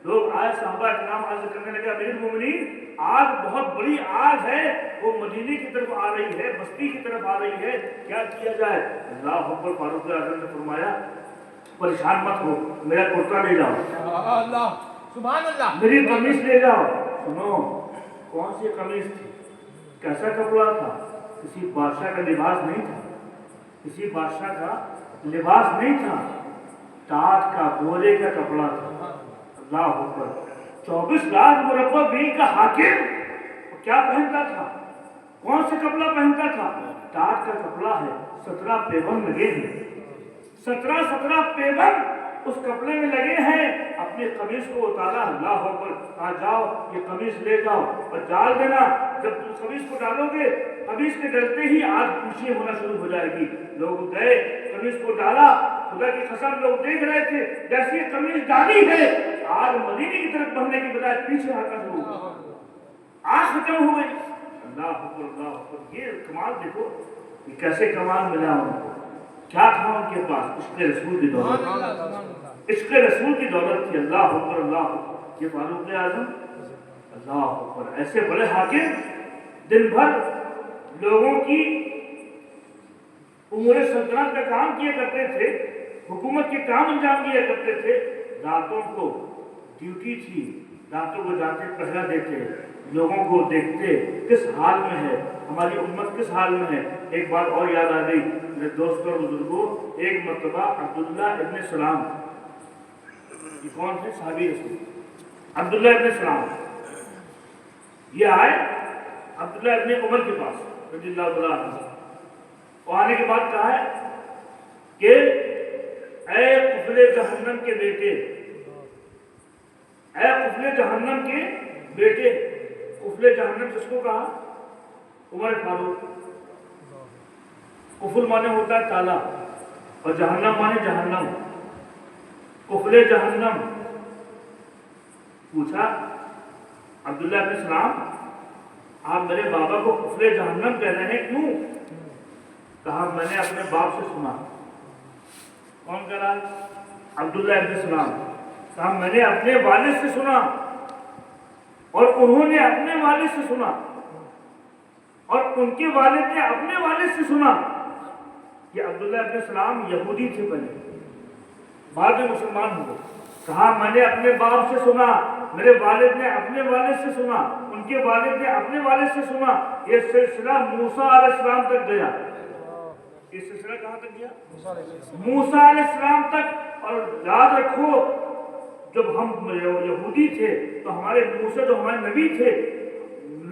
لوگ آئے صحابہ کرام عرض کرنے لگے امیر المومنین آگ بہت بڑی آگ ہے وہ مدینے کی طرف آ رہی ہے بستی کی طرف آ رہی ہے کیا کیا جائے. اللہ اکبر. فاروق اعظم نے فرمایا پریشان مت ہو میرا کرتا لے جاؤ. اللہ سبحان اللہ. میری قمیص لے جاؤ. سنو کون سی قمیص تھی کیسا کپڑا تھا. کسی بادشاہ کا لباس نہیں تھا. کسی بادشاہ کا لباس نہیں تھا. ٹاٹ کا بورے کا کپڑا تھا. اللہ اکبر. 24 لاکھ مربع میل کا حاکم کیا پہنتا تھا. کون سے کپڑا پہنتا تھا. ٹاٹ کا کپڑا ہے. 17 پیبند لگے ہیں. 17 پیبند اس کپڑے میں لگے ہیں. اپنی قمیص کو اتارا. اللہ اکبر. کہا جاؤ یہ قمیص لے جاؤ اور ڈال دینا. جب تم قمیص کو ڈالو گے قمیص کے ڈلتے ہی آگ پیچھے ہونا شروع ہو جائے گی. لوگ گئے قمیص کو ڈالا. خدا کی قسم لوگ دیکھ رہے تھے جیسی قمیص ڈالی ہے آگ مدینے کی طرف بڑھنے کی بجائے پیچھے ہٹنا شروع ہو گئی. آگ ختم ہو گئی. اللہ اکبر. اللہ اکبر. یہ کمال دیکھو یہ کیسے کمال ملا ان کو. کیا تھا ان کے پاس. عشق رسول کی دولت. عشق رسول کی دولت تھی. اللہ اکبر. اللہ اکبر. یہ فاروق اعظم اللہ اکبر ایسے بڑے حاکم دن بھر لوگوں کی امور سلطنت کا کام کیا کرتے تھے. حکومت کے کام انجام دیا کرتے تھے. راتوں کو ڈیوٹی تھی. راتوں کو جاتے پہرا دیتے لوگوں کو دیکھتے کس حال میں ہے ہماری امت کس حال میں ہے. ایک بات اور یاد آ گئی میرے دوستوں اور بزرگوں. ایک مرتبہ عبداللہ ابن سلام یہ کون ہے صحابی رسول عبداللہ ابن سلام یہ آئے عبداللہ ابن عمر کے پاس رضی اللہ تعالیٰ عنہ. آنے کے بعد کہا ہے کہ اے قفل جہنم کے بیٹے اے قفل جہنم کے بیٹے. قفل جہنم جس کو کہا عمر فاروق. قفل مانے ہوتا ہے تالا اور جہنم مانے جہنم. قفل جہنم. پوچھا عبداللہ ابن سلام آپ میرے بابا کو قفل جہنم کہہ رہے ہیں کیوں. کہا میں نے اپنے باپ سے سنا. کون کہہ رہا ہے عبداللہ ابن سلام. کہا میں نے اپنے والد سے سنا اور انہوں نے اپنے والد سے سنا اور ان کے والد نے اپنے والد سے سنا. یہ عبداللہ ابن سلام یہودی تھے پہلے بعد میں مسلمان ہوئے. کہا میں نے اپنے باپ سے سنا میرے والد نے اپنے والد سے سنا ان کے والد نے اپنے والد سے سنا. یہ سلسلہ موسیٰ علیہ السلام تک گیا. یہ سلسلہ کہاں تک گیا موسیٰ علیہ السلام تک. اور یاد رکھو جب ہم یہودی تھے تو ہمارے موسیٰ جو ہمارے نبی تھے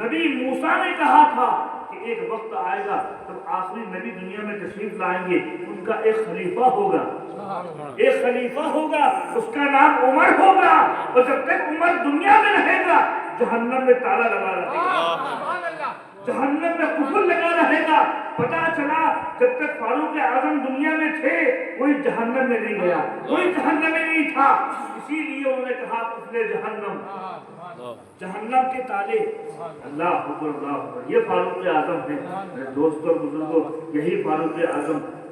نبی موسیٰ نے کہا تھا کہ ایک وقت آئے گا جب آخری نبی دنیا میں تشریف لائیں گے ان کا ایک خلیفہ ہوگا. ایک خلیفہ ہوگا اس کا نام عمر ہوگا. اور جب تک عمر دنیا میں رہے گا جہنم میں تالا لگا رہے گا. جہنم میں قفل لگا رہے گا. پتا چلا جب تک فاروق اعظم دنیا میں تھے کوئی جہنم میں نہیں گیا کوئی جہنم میں نہیں تھا. اسی لیے انہوں نے کہا قفل جہنم جہنم کے تالے. اللہ اکبر. اللہ اکبر. یہ فاروق اعظم ہے میرے دوستوں اور بزرگوں. یہی فاروق اعظم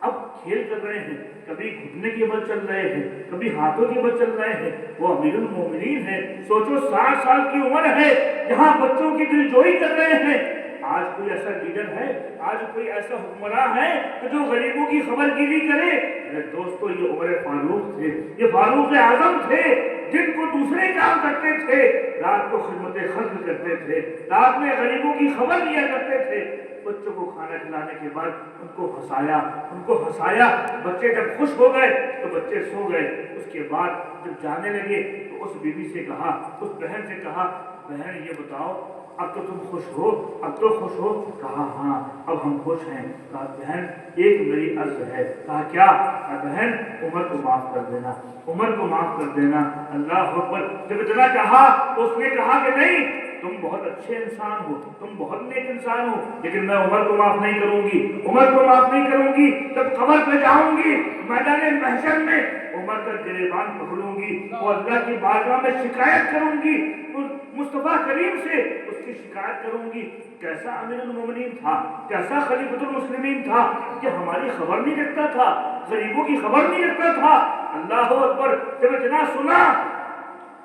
اب کھیل کر رہے ہیں، کبھی گھٹنے کے بل چل رہے ہیں، کبھی ہاتھوں کے بل چل رہے ہیں، وہ امیر المومنین ہیں۔ سوچو 60 سال کی عمر ہے، جہاں بچوں کی دل جوئی کر رہے ہیں۔ آج کوئی ایسا لیڈر ہے، آج کوئی ایسا حکمراں ہے کہ جو غریبوں کی خبر گیری کرے؟ ارے دوستو، یہ عمر فاروق تھے، یہ فاروق اعظم تھے، جن کو دوسرے کام کرتے تھے، رات کو خدمت خلق کرتے تھے، رات میں غریبوں کی خبر لیا کرتے تھے۔ بچوں کو کھانا کھلانے کے بعد ان کو ہنسایا، بچے جب خوش ہو گئے تو بچے سو گئے۔ اس کے بعد جب جانے لگے تو اس بیوی سے کہا، اس بہن سے کہا، بہن یہ بتاؤ اب تو تم خوش ہو؟ اب تو خوش ہو؟ کہا ہاں اب ہم خوش ہیں۔ کہا بہن ایک میری عرض ہے۔ کہا کیا؟ کہا بہن عمر کو معاف کر دینا، عمر کو معاف کر دینا۔ اللہ اکبر! جب اتنا کہا تو اس نے کہا کہ نہیں، تم بہت اچھے انسان ہو، تم بہت نیک انسان ہو، لیکن میں عمر کو معاف نہیں کروں گی، عمر کو معاف نہیں کروں گی۔ جب قبر پہ جاؤں گی، میدان محشر میں عمر کا گریبان پکڑوں گی اور اللہ کی بارگاہ میں شکایت کروں گی، مصطفیٰ کریم سے اس کی شکایت کروں گی، کیسا امیر المومنین تھا، کیسا خلیفۃ المسلمین تھا کہ ہماری خبر نہیں رکھتا تھا، غریبوں کی خبر نہیں رکھتا تھا۔ اللہ اکبر! جب اتنا سنا،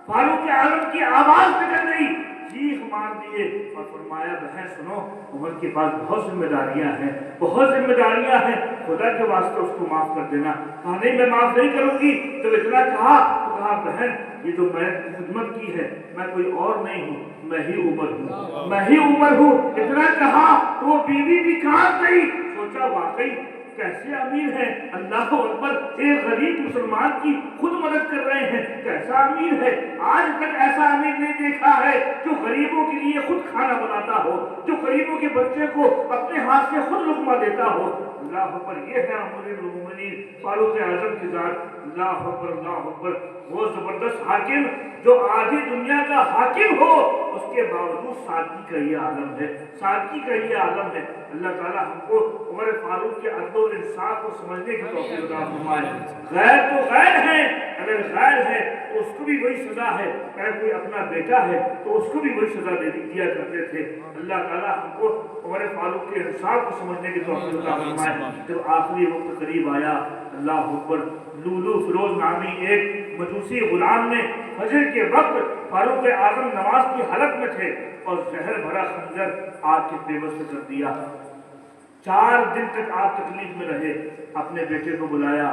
فاروق اعظم کی آواز نکل گئی، چیخ مار دیے اور فرمایا بہن سنو، عمر کے پاس بہت ذمہ داریاں ہیں، بہت ذمہ داریاں ہیں، خدا کے واسطے اس کو معاف کر دینا۔ کہا نہیں میں معاف نہیں کروں گی۔ جب اتنا کہا تو کہا بہن یہ جو میں خدمت کی ہے، میں کوئی اور نہیں ہوں، میں ہی عمر ہوں، میں ہی عمر ہوں۔ اتنا کہا تو وہ بیوی بھی کہاں گئی؟ سوچا واقعی کیسے امیر ہیں، اللہ اکبر! ایک غریب مسلمان کی خود مدد کر رہے ہیں، کیسا امیر ہے۔ آج تک ایسا امیر نہیں دیکھا ہے جو غریبوں کے لیے خود کھانا بناتا ہو، جو غریبوں کے بچے کو اپنے ہاتھ سے خود لقمہ دیتا ہو۔ اللہ اکبر! یہ ہے امیر المومنین فاروق اعظم کی ذات۔ اللہ اکبر! اللہ اکبر! وہ زبردست حاکم جو آدھی دنیا کا حاکم ہو، اس کے باوجود سادگی کا یہ عالم ہے، سادگی کا یہ عالم ہے۔ اللہ تعالیٰ ہم کو عمر فاروق کے عدل و انصاف کو سمجھنے کی توفیق عطا فرمائے۔ غیر تو غیر ہے، اگر غیر ہے تو اس کو بھی وہی سزا ہے، اگر کوئی اپنا بیٹا ہے تو اس کو بھی وہی سزا دیا کرتے تھے۔ اللہ تعالیٰ ہم کو عمر فاروق کے انصاف کو سمجھنے کی توفیق عطا فرمائے۔ جب آخری وقت قریب آیا، اللہ اکبر! لولو فیروز نامی ایک مجوسی غلام نے فجر کے وقت فاروق اعظم نماز کی حالت میں تھے اور زہر بھرا خنجر آگ کے پیوست سے کر دیا۔ 4 دن تک آپ تکلیف میں رہے۔ اپنے بیٹے کو بلایا،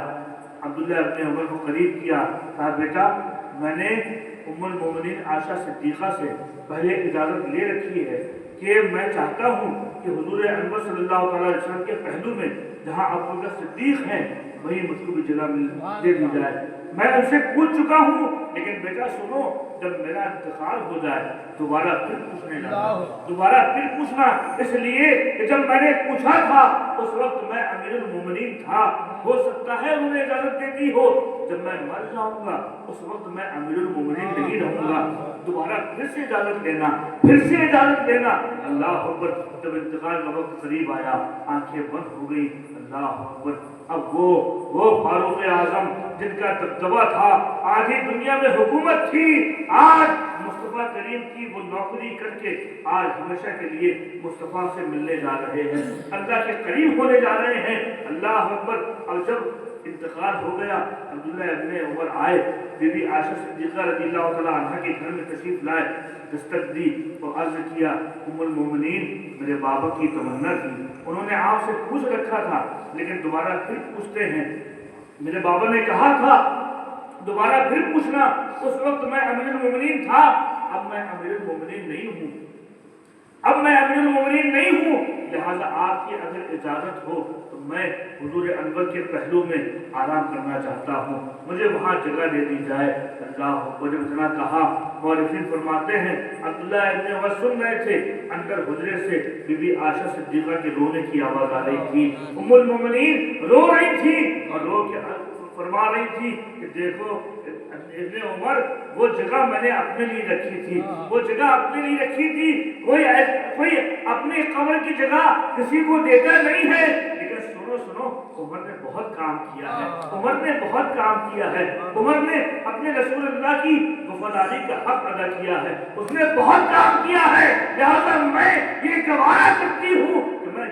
عبداللہ ابن عمر کو قریب کیا، کہا بیٹا میں نے ام المومنین عائشہ صدیقہ سے پہلے اجازت لے رکھی ہے کہ میں چاہتا ہوں کہ حضور انور صلی اللہ علیہ وسلم کے پہلو میں جہاں ابوبکر صدیق ہیں وہیں مجھ کو بھی جگہ دے دی جائے۔ میں ان سے پوچھ چکا ہوں، لیکن بیٹا سنو، جب میرا انتقال ہو جائے دوبارہ پھر پوچھنے لگا، دوبارہ پھر پوچھنا، اس لیے کہ جب میں نے پوچھا تھا اس وقت میں امیر المومنین تھا، ہو سکتا ہے انہیں اجازت دیتی ہو، جب میں مر جاؤں گا اس وقت میں امیر المومنین نہیں رہوں گا، دوبارہ پھر سے اجازت لینا، پھر سے اجازت لینا۔ اللہ اکبر! جب انتقال کا وقت قریب آیا، آنکھیں بند ہو گئی۔ اللہ اکبر! اب وہ فاروق اعظم جن کا دبدبہ تھا، آدھی دنیا میں حکومت تھی، آج مصطفیٰ کریم کی وہ نوکری کر کے آج ہمیشہ کے لیے مصطفیٰ سے ملنے جا رہے ہیں، اللہ کے قریب ہونے جا رہے ہیں۔ اللہ اکبر! اب جب انتقال ہو گیا، عبداللہ ابن عمر آئے، بی بی عائشہ صدیقہ رضی اللہ تعالیٰ عنہ کے گھر میں تشریف لائے، دستک دی اور عرض کیا ام المومنین میرے بابا کی تمنا تھی، انہوں نے آپ سے پوچھ رکھا تھا لیکن دوبارہ پھر پوچھتے ہیں، میرے بابا نے کہا تھا دوبارہ پھر پوچھنا، اس وقت میں امیر المومنین تھا، اب میں امیر المومنین نہیں ہوں، اب میں امیر المومنین نہیں ہوں، لہذا آپ کی اگر اجازت ہو تو میں حضور انور کے پہلو میں آرام کرنا چاہتا ہوں، مجھے وہاں جگہ دے دی جائے۔ اللہ کو جب اتنا کہا، مورخین فرماتے ہیں عبداللہ ابن عمر سن رہے تھے، اندر حجرے سے بی بی عائشہ صدیقہ کے رونے کی آواز آ رہی تھی، ام المومنین رو رہی تھی اور رو کے فرما رہی تھی کہ دیکھو ابن عمر وہ جگہ میں نے اپنے لیے رکھی تھی، وہ جگہ اپنے لیے رکھی تھی، کوئی اپنے قبر کی جگہ کسی کو دیتا نہیں ہے، لیکن سنو عمر نے بہت کام کیا ہے، عمر نے بہت کام کیا ہے، عمر نے اپنے رسول اللہ کی وفاداری کا حق ادا کیا ہے، اس نے بہت کام کیا ہے، لہذا میں یہ گوارا کرتی ہوں کہ میں